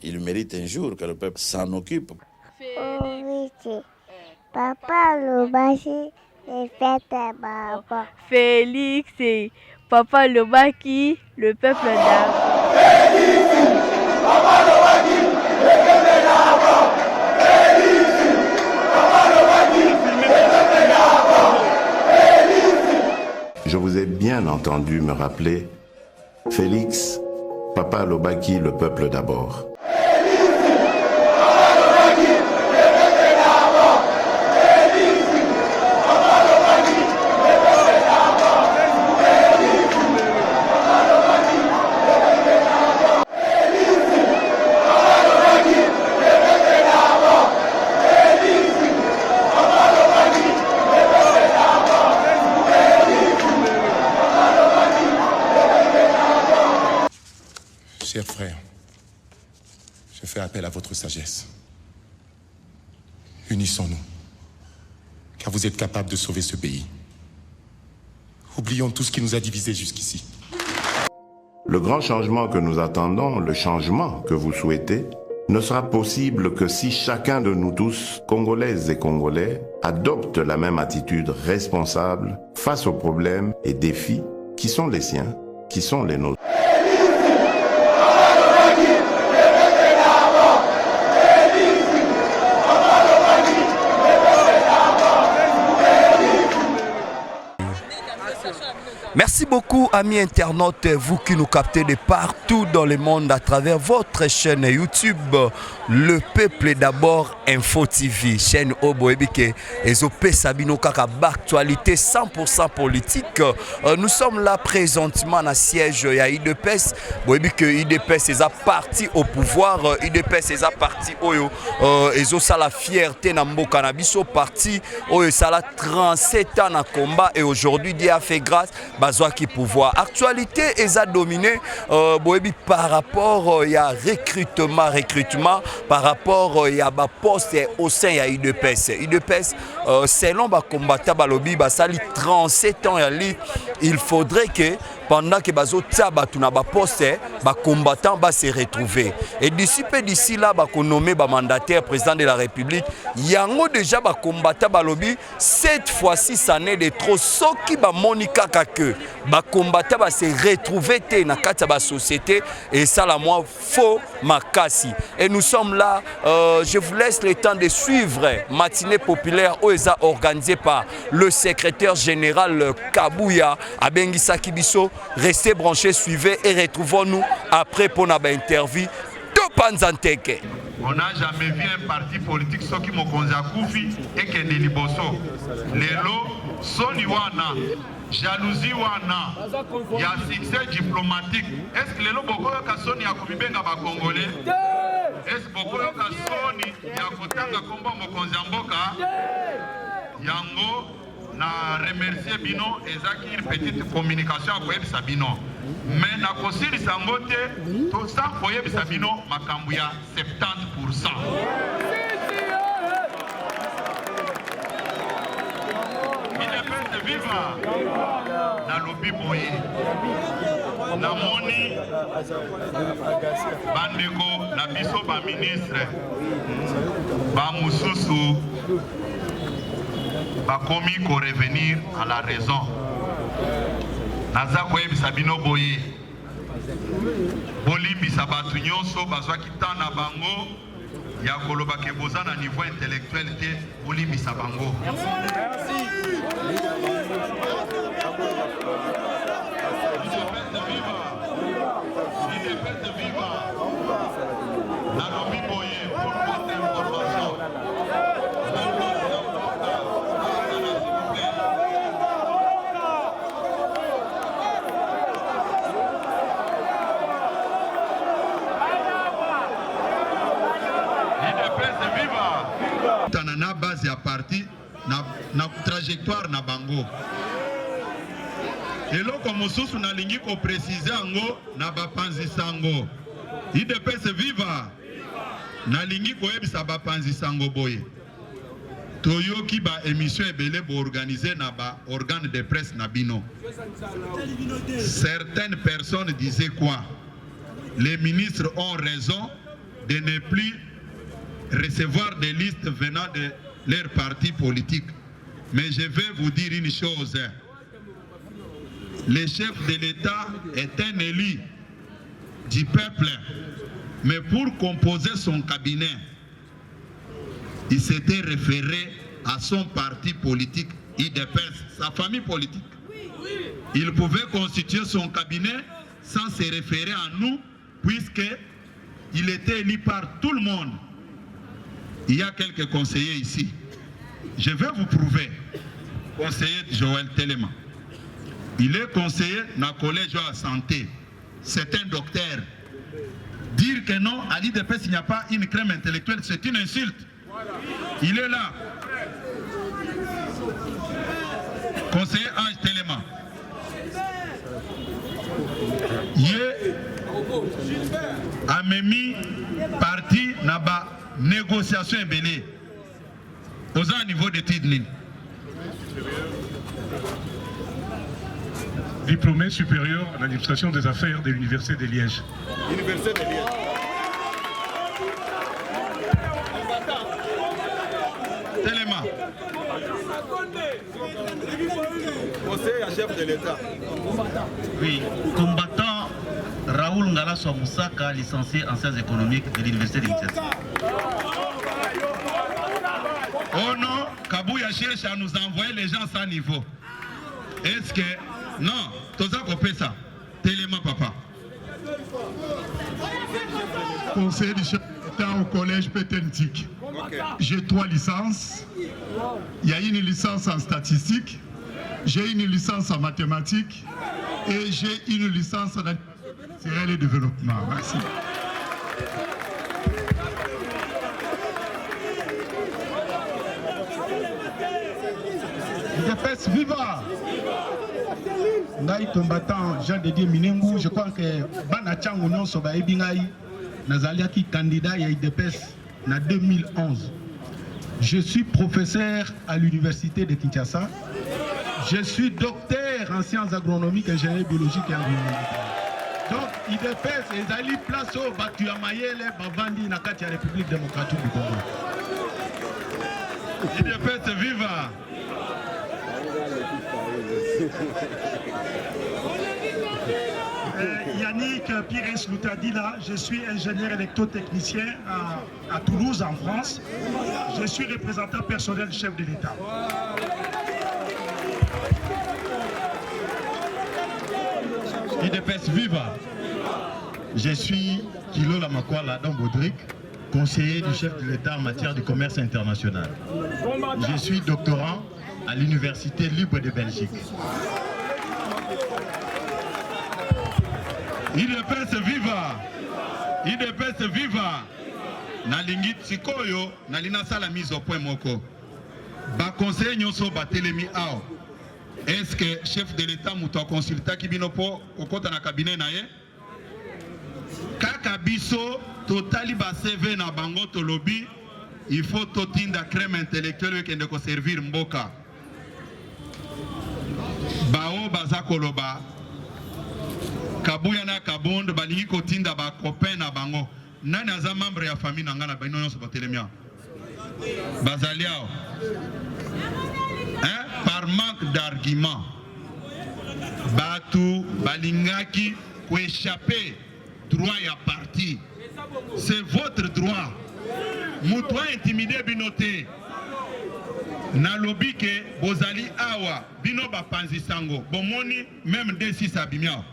Il mérite un jour que le peuple s'en occupe. Papa Lobaki, le peuple d'abord. Félix, Papa Lobaki, le peuple d'abord. Papa Lobaki, le peuple d'abord. Papa Lobaki, le peuple d'abord. Je vous ai bien entendu me rappeler Félix, Papa Lobaki, le peuple d'abord. Chers frères, je fais appel à votre sagesse. Unissons-nous, car vous êtes capables de sauver ce pays. Oublions tout ce qui nous a divisés jusqu'ici. Le grand changement que nous attendons, le changement que vous souhaitez, ne sera possible que si chacun de nous tous, Congolaises et Congolais, adopte la même attitude responsable face aux problèmes et défis qui sont les siens, qui sont les nôtres. Merci beaucoup, amis internautes, vous qui nous captez de partout dans le monde à travers votre chaîne YouTube, Le Peuple d'abord Info TV, chaîne Oboebike, Ezopé Sabino Kaka, actualité 100% politique. Nous sommes là présentement dans siège à IDPS. Boebike IDPS est parti au pouvoir, IDPS est parti Oyo, Ezo ça la fierté Nambo Cannabiso parti Oyo ça la 37 ans en combat et aujourd'hui Dieu a fait grâce. Qui pouvoir. Actualité est à dominer par rapport y a recrutement par rapport y a poste au sein y a IDPS. IDPS selon combattant balobi sali 37 ans il faudrait que pendant que bazotia batuna poste combattant se retrouver et d'ici là nommé mandataire président de la République yango déjà combattant balobi cette fois-ci ça n'est de trop soki monika que combattant se retrouver na kati ya société et ça la moi faux makasi et nous sommes là je vous laisse le temps de suivre matinée populaire OESA organisée par le secrétaire général Kabouya Abengisa Kibiso. Restez branchés, suivez et retrouvons-nous après pour notre interview de Panzanteke. On n'a jamais vu un parti politique qui m'a koufi et qui est liboso. Lelo, soni wana, jalousie wana, il y a succès diplomatique. Est-ce que lelo boko yoka soni ya kubibenga ba Congolais? Est-ce que boko yoka soni ya kutanga komba mokonzi mboka? Yango na remercier bino ezaki une petite communication akoyebisa bino mais na kosilisa yango te tosa koyebisa bino makambo ya 70%. IDPS viva nalobi boye namoni bandeko na biso baministre bamosusu bakomi ko revenir à la raison. Naza koyebisa bino boye bolimbisa batu nyonso bazwaki temps na bango ya koloba ke boza na niveau intellectuel te bolimbisa bango. Nalobi boye pour votre information. Na base ya parti na trajectoire na bango eloko mosusu nalingi ko préciser yango na bapanzisa yango IDPS viva nalingi koyebisa bapanzisa yango boye toyoki ba émission ebele bo organiser na ba organe de presse na bino. Certaines personnes disaient quoi? Les ministres ont raison, de ne plus recevoir des listes venant de leur parti politique. Mais je vais vous dire une chose. Le chef de l'État est un élu du peuple. Mais pour composer son cabinet, il s'était référé à son parti politique, IDPS, sa famille politique. Il pouvait constituer son cabinet sans se référer à nous, puisqu'il était élu par tout le monde. Il y a quelques conseillers ici. Je vais vous prouver. Conseiller Joël Téléma. Il est conseiller dans le collège de la santé. C'est un docteur. Dire que non, à l'IDPS, il n'y a pas une crème intellectuelle, c'est une insulte. Il est là. Conseiller Ange Téléma. Il a mis parti dans la négociation ébélée. Aux niveau d'études. Diplômé supérieur à l'administration des affaires de l'Université de Liège. Université de Liège. Téléma. Conseiller à chef de l'État. Oui, combattant Raoul Ngala Moussaka, licencié en sciences économiques de l'Université de Kinshasa. Oh non, Kabouya cherche à nous envoyer les gens sans niveau. Est-ce que... Non, tout ça qu'on fait ça. Téléma, papa. Conseiller du chef d'État au collège Pétentique. Okay. J'ai 3 licences. Il y a une licence en statistique, j'ai une licence en mathématiques et j'ai une licence en industriel et développement. Merci. IDPS viva! Ngai combattant Jean de Dieu Minengu, je crois que Bana Chango Nyonso ba ebingai nazaliaki candidat ya IDPS en 2011. Je suis professeur à l'université de Kinshasa. Je suis docteur en sciences agronomiques, ingénierie biologique et environnementale. Donc IDPS ezali place au batu ya mayele bavandi na kati ya République démocratique du Congo. IDPS viva! Yannick Pires Loutadila, je suis ingénieur électrotechnicien à Toulouse, en France. Je suis représentant personnel du chef de l'État. IDPS viva! Je suis Kilo Lamakwala Baudric, conseiller du chef de l'État en matière de commerce international. Je suis doctorant à l'Université libre de Belgique. IDPS viva! IDPS viva! Nalingi tsikoyo nalina sala mise au point moko. Ba conseiller nyonso batelemi ao. Est-ce que chef de l'État muto consulta ki binopo okota na cabinet na ye? Kaka biso totali ba CV na bango to lobby, il faut totinda crème intellectuelle kende ko servir mboka. Bao baza koloba Kabuya na Kabonde balingi kotinda ba copain na bango. Nani aza membre ya famille na ngana baino nyonso batelemia. Bazaliao. Hein? Par manque d'arguments. Batu balingaki ko échapper droit ya parti. C'est votre droit. Moutoua intimidé binoté. Na lobby ke bozali awa bino ba panzi sango. Bomoni même D6 abimiao.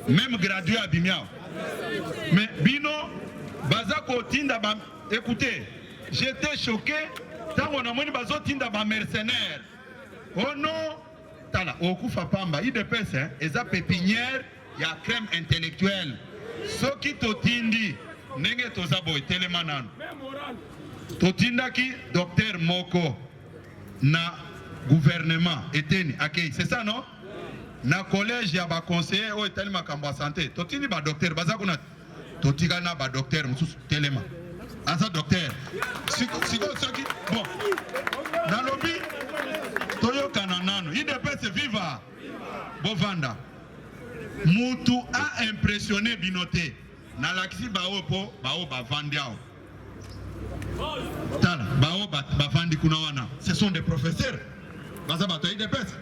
Même gradué à Bimiao. Mais Bino, Bazako Tinda Bam. Écoutez, j'étais choqué. Tant qu'on a monné Bazo Tinda Bam mercenaire. Oh non, Tala, Okufa Pamba, IDPS, hein, et ça pépinière, il y a crème intellectuelle. Ce qui t'otindi, Nenge Tozabo et Telemanan. Totinda qui, docteur Moko, na gouvernement, eteni, ok, c'est ça non? Na collège ya ba conseiller o etali makambo santé totini ba docteur bazakuna totika na ba docteur mususu telema asa docteur siko soki bon na lobby toyoka na nano IDPS viva bovanda mutu a impressionné binoté na laksi bao po bao bavandi ao tala bao bavandi kuna wana ce sont des professeurs baza bato IDPS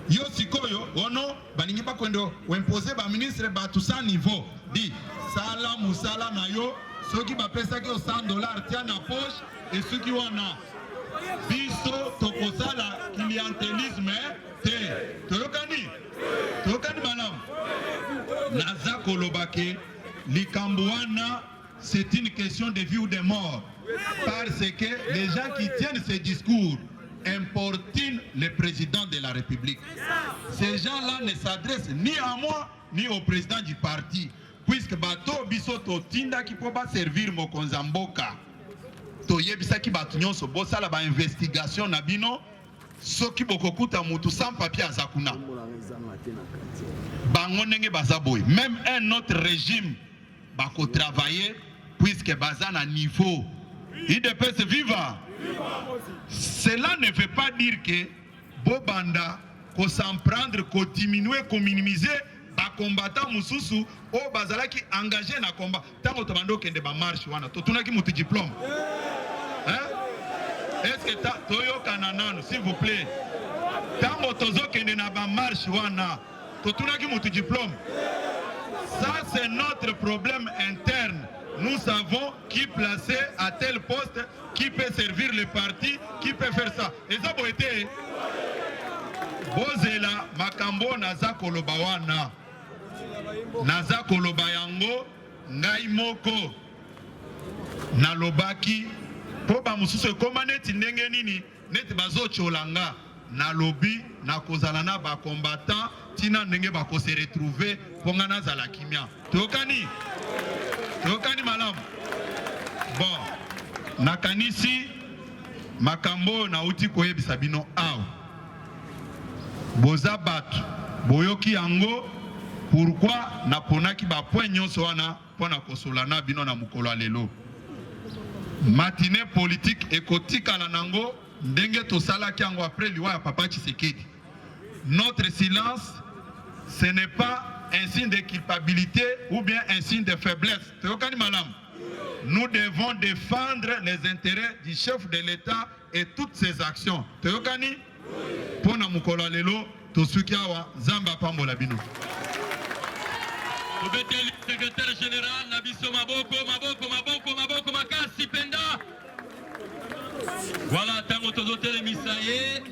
yo sikoyo ono baningi bakwendo impose ba ministre ba tout ça niveau di sala musala na yo soki bapesa ki $100 tia na poche et soki wana biso tokosala clientélisme te tokani malam naza kolobake likambo wana c'est une question de vie ou de mort parce que les gens qui tiennent ces discours importune le président de la République. Ces gens-là ne s'adressent ni à moi, ni au président du parti. Puisque bato bisoto tinda qui peut pas servir mo konzamboka. To yebisa ki batu nyonso bosala ba investigation na bino soki bokokuta mutu sans papier azakuna. Bango ndenge bazaboy. Même un autre régime bako travailler puisque baza na niveau. IDPS viva. Cela ne veut pas dire que Bobanda, qu'on s'en prendre, qu'on diminuer, qu'on minimiser, les combattants Moussousou, ou Bazala qui engagé dans le combat. Tant que tu as dit que tu marche, tu as dit que tu diplôme. Est-ce que tu as s'il vous plaît? Tant que tu as dit que tu marche, tu as dit que tu diplôme. Ça, c'est notre problème interne. Nous savons qui placer à tel poste, qui peut servir le parti, qui peut faire ça. Et ça a été Bozela Makambo Naza Kolobawana Naza Kolobayango Naimoko Nalobaki Poba Mususu Komaneti Ndenge Nini Net Bazo Cholanga Nalobi Nakozalana ba combattant Tina Ndenge Bako se retrouver Pongana Zalakimia Tokani malam. Bon, nakanisi makambo na uti koyebisa bino aw. Boza batu, boyoki yango, pourquoi na ponaki ba point nyonso wana pona kosolana bino na mukolo alelo. Matinée politique ekotika la nango, ndenge to salaki yango après liwa ya papa Tshisekedi. Notre silence, ce n'est pas un signe de culpabilité ou bien un signe de faiblesse. Nous devons défendre les intérêts du chef de l'État et toutes ses actions. Teokani, pona mukolo lelo, tosukiawa zamba pambola bino. Le secrétaire général Nabiso Maboko Makasi Penda. Voilà, tango tozote le misaye.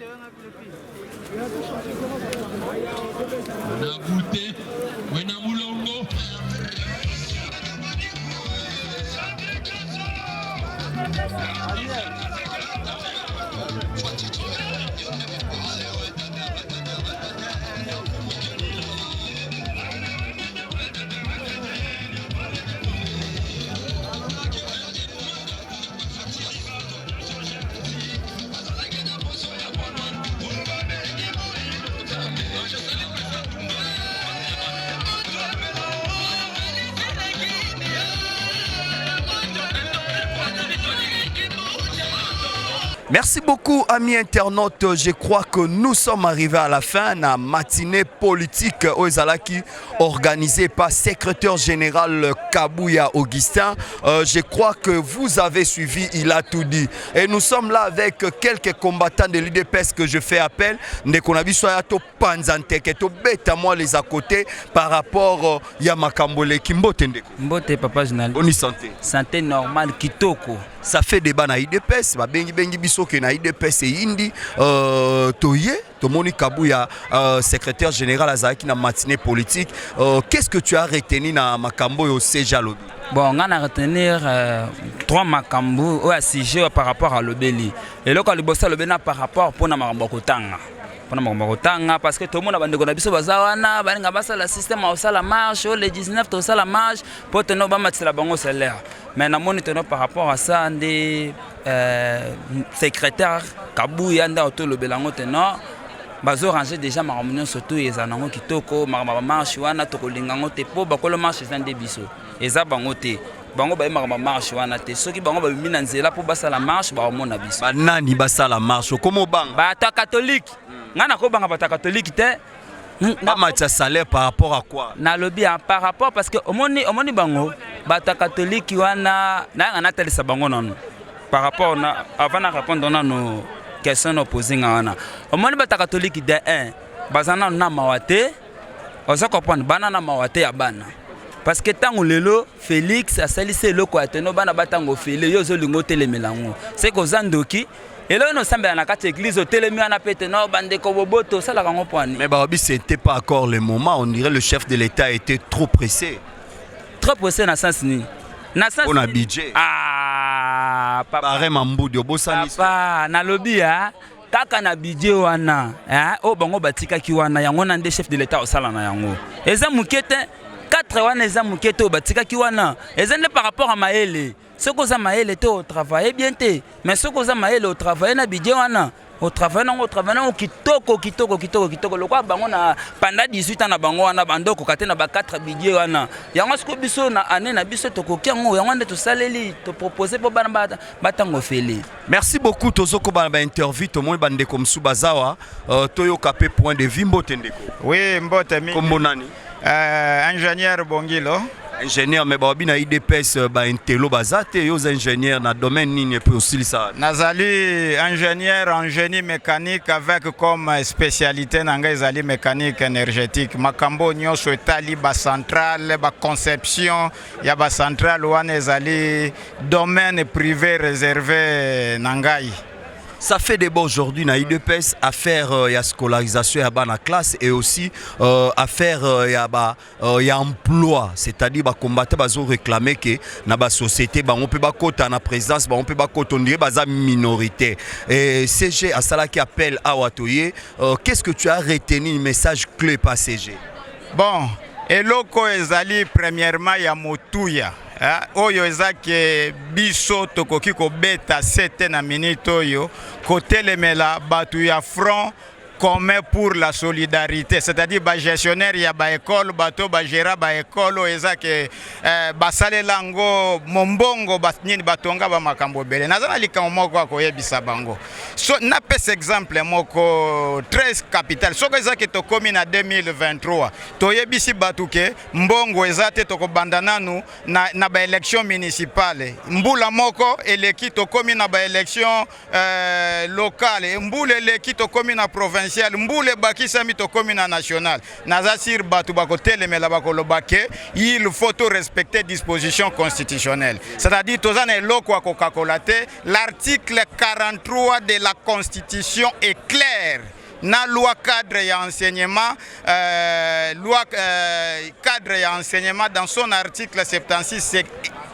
Na goûté, wena mulongo. Merci beaucoup, amis internautes. Je crois que nous sommes arrivés à la fin de la matinée politique Ozalaki organisée par secrétaire général Kabouya Augustin. Je crois que vous avez suivi, il a tout dit. Et nous sommes là avec quelques combattants de l'IDPS que je fais appel. Moi les à côté par rapport à Yamakambole Kimbote. Mbote papa journal. Bonne santé. Santé normale kitoko. Ça fait débat na IDPS, ba bengi biso ke na IDPS et indi toye Tomoni Kabouya secrétaire général azaki na matinée politique. Qu'est-ce que tu as retenu na makambo yo Sejalobi? Bon, on a retenir 3 makambo au sujet par rapport à l'obéli. Et là quand le bossa l'obéna par rapport pour na makambokotanga. Parce que tout le monde a dit que bazawana baninga basa la système au sala marche le 19 au sala marche pour tenir ba match la bango salaire. Mais na moniteur par rapport à ça des secrétaire Kabouya nda auto le belango tenor bazo ranger déjà ma réunion surtout les anango kitoko ma marche wana to kolingango te po ba ko le marche sans des biso eza bango te bango ba ma marche wana te soki bango ba mina nzela po basa la marche ba mona biso ba nani basa la marche comment bang ba ta catholique ngana ko banga ba ta catholique te Bamatia salaire par rapport à quoi? Na lobby par rapport parce que omoni bango bata catholique wana na na telesa bango non. Par rapport na avant de répondre à nos questions opposées wana. Omoni bata catholique de 1 bazana na mawate. Oza comprendre bana na mawate ya bana. Parce que tango lelo Félix a salissé le quoi teno bana batango félé yo zo lingo telemelango. C'est ko zandoki et là nous sommes dans la église au télémi en apété non bande ko boboto ça la rango point. Mais Barobi c'était pas encore le moment, on dirait le chef de l'État était trop pressé. Trop pressé na sens ni. Na sens on a budget. Ah papa. Bare mambudi obosani. Papa na lobby ah kaka na budget wana o bango batika ki wana yango na nde chef de l'État osala na yango. Eza mukete 4 wana eza mukete batika ki wana. Eza ne par rapport à maele. Ce que vous avez été au travail, bien té. Mais ce que vous avez au travail, na budget wana. Au travail, kitoko. Le quoi bango na pendant 18 ans na bango wana bandoko kate na ba 4 budget wana. Yango ce que biso na année na biso to kokiango yango nde to saleli to proposer pour bana batango feli. Merci beaucoup tozoko ba interview to mo bande comme Subazawa toyo kapé point de vue mbote ndeko. Oui, mbote mi. Kombo nani? Ingénieur Bongilo. Ingénieur mais babi na IDPS ba intelo bazate yo ingénieur na domaine nini peut aussi ça. Nazali ingénieur en génie mécanique avec comme spécialité nanga ezali mécanique énergétique. Makambo nyonso etali ba centrale ba conception ya ba centrale wana ezali domaine privé réservé nangai. Ça fait débat aujourd'hui na IDPS à faire ya scolarisation ya bana classe et aussi à faire ya emploi, c'est-à-dire ba combattre bazo réclamer que na ba société ba on peut ba kota na présence ba on peut ba kota on dirait baza minorité. Et CG à cela qui appelle à Watoye, qu'est-ce que tu as retenu le message clé par CG? Bon, eloko ezali premièrement ya motuya. Oyo ezake biso tokoki kobeta 7 na minute oyo kotelemela batu ya front commun pour la solidarité, c'est-à-dire ba gestionnaire ya ba école bato ba gérant ba école ezake basale lango mombongo basnini batonga ba makambo bele nazana likambo moko ko yebisa bango so na pes exemple moko très capital soko ezake to komi na 2023 to yebisi batu ke mbongo ezate to ko bandananu na ba élection municipale mbula moko eleki to komi na ba élection locale mbula eleki to komi na province mbule bakisa mito commune nationale nazasir batu bakotelemela bakolobake il faut respecter dispositions constitutionnelles, c'est-à-dire tozana eloko akokakolate l'article 43 de la constitution est clair. Na loi cadre et enseignement, cadre et enseignement dans son article 76 c'est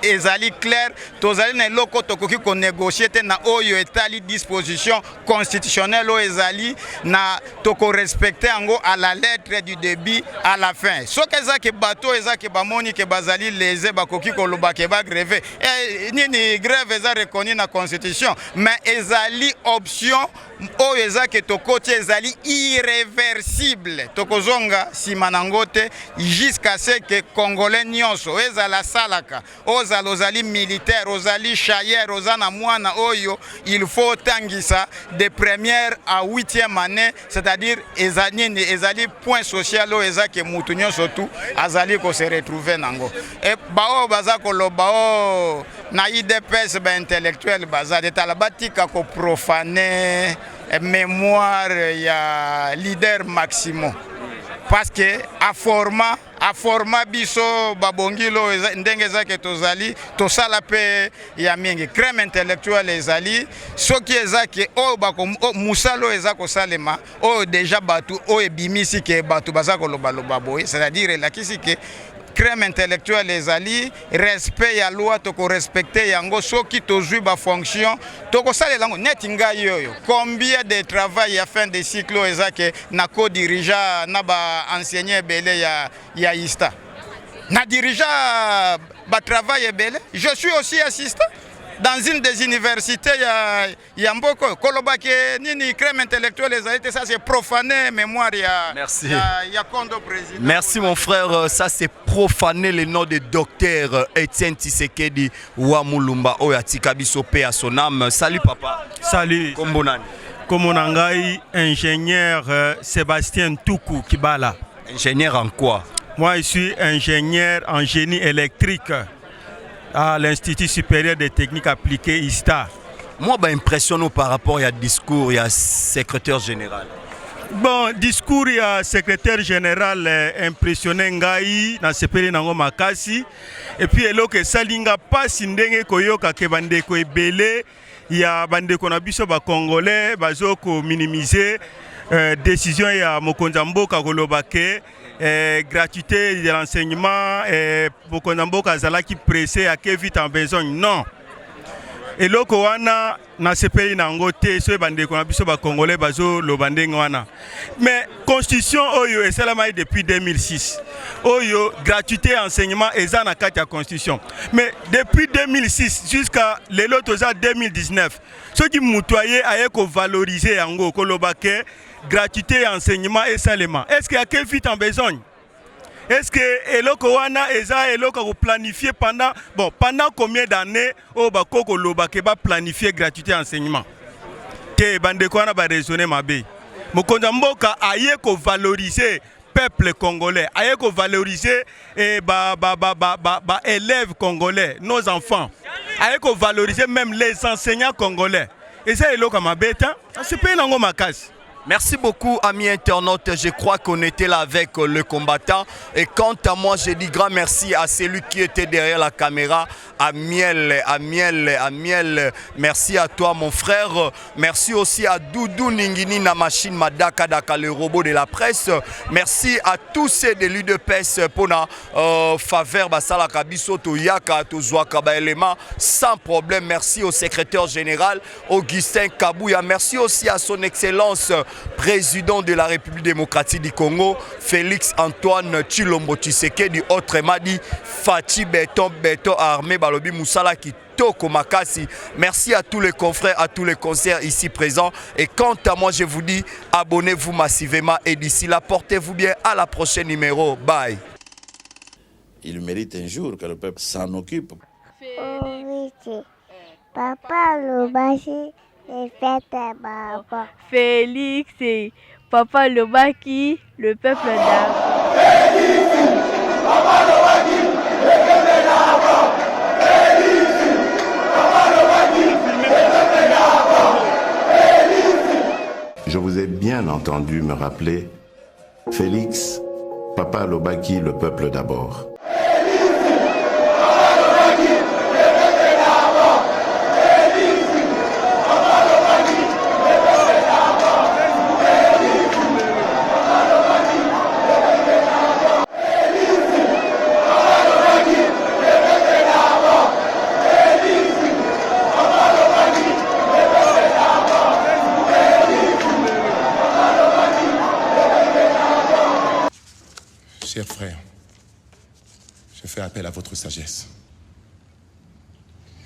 ezali clair tozali na loko tokoki ko négocier te na oyo etali disposition constitutionnelle o ezali na toko respecter ango à la lettre du début à la fin soki ezaki bato ezaki bamoni ke bazali lese bakoki koloba ke ba greve nini grève eza reconnu na constitution mais ezali option oyo ezaki tokoti ezali irréversible tokozonga sima nango te jusqu'à ce que congolais nyonso ezala salaka ozali militaire ozali chayer ozana mwana oyo il faut tangisa de première à 8e année, c'est-à-dire ezali point social o ezaki mutu nyonso tout azali ko se retrouver nango et bao bazako lobao na IDPS ba intellectuel bazali talabatika ko profaner mémoire ya leader Maximo parce que a forma biso babongilo ndenge zake tozali tosala pe ya mingi crème intellectuelle ezali soki ezaki o bako musalo ezako salema o déjà batu o ebimisi ke batu bazako loba boye, c'est-à-dire la kisike crème intellectuelle ezali respect ya loi toko respecter yango soki tozui ba fonction toko sale lango netinga yoyo combien de travail à fin de cycle ezake na ko dirija na ba enseigner belé ya ista na dirija ba travail belé je suis aussi assistant dans une des universités ya mboko kolobake nini crème intellectuelle ezali ça c'est profaner mémoire ya Kondo président. Merci mon frère, ça c'est profaner le nom de docteur Etienne Tshisekedi Wamulumba oyatika biso pe à son âme. Salut papa. Salut. Kombo nani? Comme on a ingénieur Sébastien Toukou Kibala. Ingénieur en quoi? Moi, je suis ingénieur en génie électrique à l'Institut supérieur des techniques appliquées ISTA. Moi, je m'impressionne par rapport à discours, il y a secrétaire général. Bon, discours, il y a secrétaire général impressionné Ngai dans ce pays nango makasi. Et puis, il y a salinga pas sindenge koyoka ke bande ko ebele. Il y a bande ko na biso ba congolais bazo ko minimiser décision ya mokonza mboka kolobake gratuité de l'enseignement mokonza mboka zalaki pressé à que vite en besogne. Non. Et loko wana na sepeli nango te so bande ko na biso ba congolais bazo lobande ngwana. Mais constitution oyo esalama depuis 2006. Oyo gratuité enseignement eza na kati ya constitution. Mais depuis 2006 jusqu'à lelo toza 2019. Ceux qui mutoyer aye ko valoriser yango ko lobake gratuité enseignement et salement. Est-ce qu'il y a que vite en besogne? Est-ce que eloko wana eza eloko ko planifier pendant combien d'années au bakoko lobake ba planifier gratuité enseignement? Te bande ko wana ba raisonner mabe. Mokonza mboka aye ko valoriser peuple congolais, aye ko valoriser élèves congolais, nos enfants. Aye ko valoriser même les enseignants congolais. Et ça eloko mabe ta, c'est pas nango makasi. Merci beaucoup, amis internautes. Je crois qu'on était là avec le combattant. Et quant à moi, je dis grand merci à celui qui était derrière la caméra, Amiel. Merci à toi, mon frère. Merci aussi à Doudou Ningini, na machine Madaka Daka, le robot de la presse. Merci à tous ceux de l'UDPS pour la faveur Basala Kabiso, Toyaka, Tozouaka Baelema, sans problème. Merci au secrétaire général, Augustin Kabouya. Merci aussi à son excellence, président de la République démocratique du Congo, Félix Antoine Tshilombo Tshisekedi, autrement dit Fati Beton Armé Balobi Moussala Kitoko Makasi. Merci à tous les confrères, à tous les concerts ici présents. Et quant à moi, je vous dis, abonnez-vous massivement et d'ici là, portez-vous bien. À la prochaine numéro. Bye. Il mérite un jour que le peuple s'en occupe. Papa Lobashi. Félix et Papa Lobaki, le peuple d'abord. Je vous ai bien entendu me rappeler Félix, Papa Lobaki, le peuple d'abord. Chers frères, je fais appel à votre sagesse.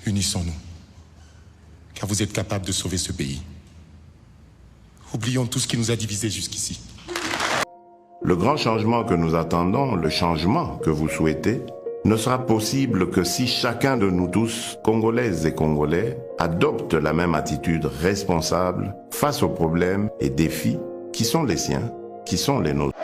Unissons-nous, car vous êtes capables de sauver ce pays. Oublions tout ce qui nous a divisés jusqu'ici. Le grand changement que nous attendons, le changement que vous souhaitez, ne sera possible que si chacun de nous tous, Congolaises et Congolais, adopte la même attitude responsable face aux problèmes et défis qui sont les siens, qui sont les nôtres.